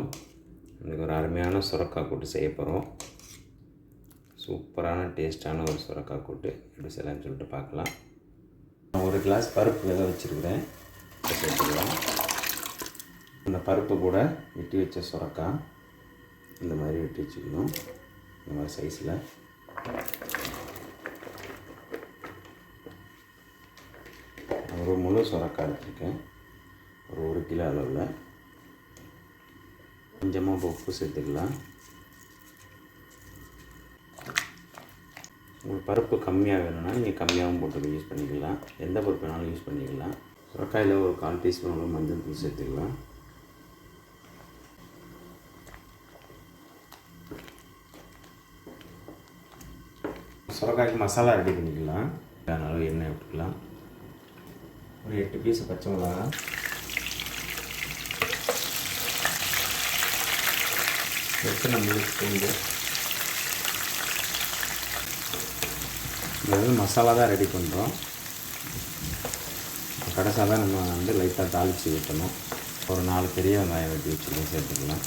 வணக்கம். இன்றைக்கி ஒரு அருமையான சுரக்காய் கூட்டு செய்ய போகிறோம். சூப்பரான டேஸ்ட்டான ஒரு சுரக்காய் கூட்டு எப்படி செய்யலாம்னு சொல்லிட்டு பார்க்கலாம். நான் ஒரு கிளாஸ் பருப்பு வேக வச்சுருக்கிறேன், சேர்த்துக்கலாம். அந்த பருப்பு கூட வெட்டி வச்ச சுரக்காய் இந்த மாதிரி வெட்டி வச்சுக்கணும். இந்த மாதிரி சைஸில் ஒரு முழு சுரக்காய் எடுத்துருக்கேன். ஒரு 1 கிலோ அளவில் கொஞ்சமாக உப்பு சேர்த்துக்கலாம். உங்களுக்கு பருப்பு கம்மியாக வேணும்னா நீங்கள் கம்மியாகவும் போட்டு யூஸ் பண்ணிக்கலாம். எந்த பருப்பு வேணாலும் யூஸ் பண்ணிக்கலாம். சுரக்காயில் ஒரு 1/4 டீஸ்பூன் அளவு மஞ்சள் தூள் சேர்த்துக்கலாம். சுரக்காய்க்கு மசாலா ரெடி பண்ணிக்கலாம். அதனால எண்ணெய் விட்டுக்கலாம். ஒரு 8 பீஸ் பச்சை மிளகாய், எத்தனை முழு பூண்டு. இது வந்து மசாலா தான் ரெடி பண்ணுறோம். கடைசியாக தான் நம்ம வந்து லைட்டாக தாளித்து ஊற்றணும். ஒரு 4 பெரிய வெங்காயம் வெட்டி வச்சுக்கலாம், சேர்த்துக்கலாம்.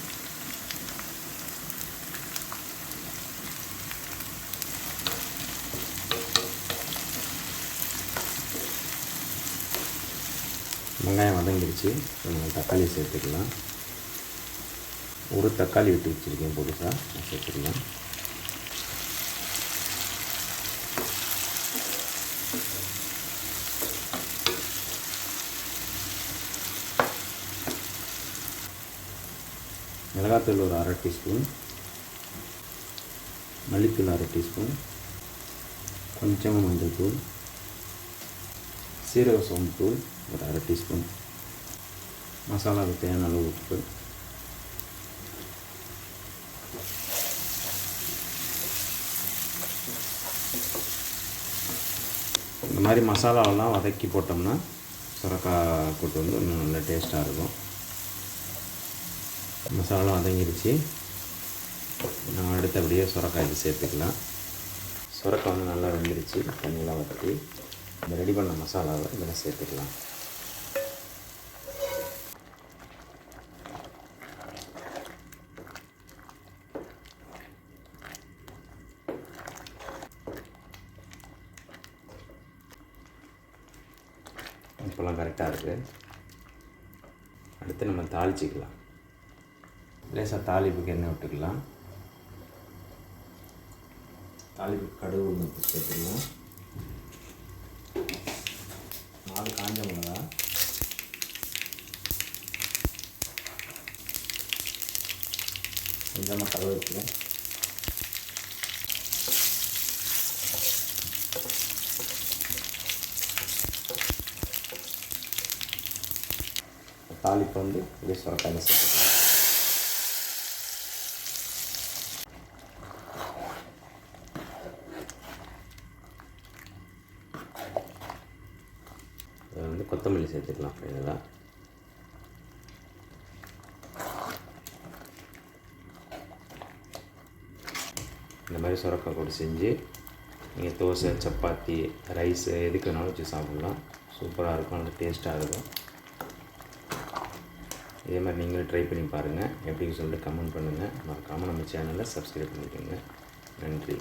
வெங்காயம் வதங்கிடுச்சு. தக்காளி சேர்த்துக்கலாம். ஒரு தக்காளி வெட்டி வச்சுருக்கேன், புதுசாக சேர்த்துக்கலாம். மிளகாத்தூள் ஒரு 1/2 டீஸ்பூன், மல்லித்தூள் 1/2 டீஸ்பூன், கொஞ்சமாக மஞ்சள் தூள், சீரக சோம்பு தூள் ஒரு 1/2 டீஸ்பூன், மசாலாவுக்கு தேவையான அளவு உப்பு. இந்த மாதிரி மசாலாவெல்லாம் வதக்கி போட்டோம்னா சுரக்காய் கூட்டு வந்து இன்னும் நல்ல டேஸ்ட்டாக இருக்கும். மசாலாலாம் வதங்கிடுச்சு. நம்ம அடுத்தபடியே சுரக்காய்க்கு சேர்த்துக்கலாம். சுரக்காய் வந்து நல்லா வெந்துடுச்சு. தண்ணியெலாம் வதக்கி இந்த ரெடி பண்ண மசாலாவை இதில் சேர்த்துக்கலாம். இப்போலாம் கரெக்டாக இருக்குது. அடுத்து நம்ம தாளிச்சிக்கலாம். லேசாக தாளிப்புக்கு எண்ணெய் விட்டுக்கலாம். தாளிப்புக்கு கடுகு உளுந்து சேர்த்துக்கலாம். 4 காஞ்ச மிளகா, கொஞ்சமாக கருவேப்பிலை, தாளிப்பு வந்து இப்படியே சுரக்காயில் சேர்த்துக்கலாம். இதில் வந்து கொத்தமல்லி சேர்த்துக்கலாம். இதெல்லாம் இந்த மாதிரி சுரக்காய் கூட செஞ்சு நீங்கள் தோசை, சப்பாத்தி, ரைஸு எதுக்கு வேணாலும் வச்சு சாப்பிட்லாம். சூப்பராக இருக்கும், நல்ல டேஸ்ட்டாக இருக்கும். இதே மாதிரி நீங்களும் ட்ரை பண்ணி பாருங்கள். எப்படின்னு சொல்லிட்டு கமெண்ட் பண்ணுங்கள். மறக்காமல் நம்ம சேனலை சப்ஸ்கிரைப் பண்ணிக்கோங்க. நன்றி.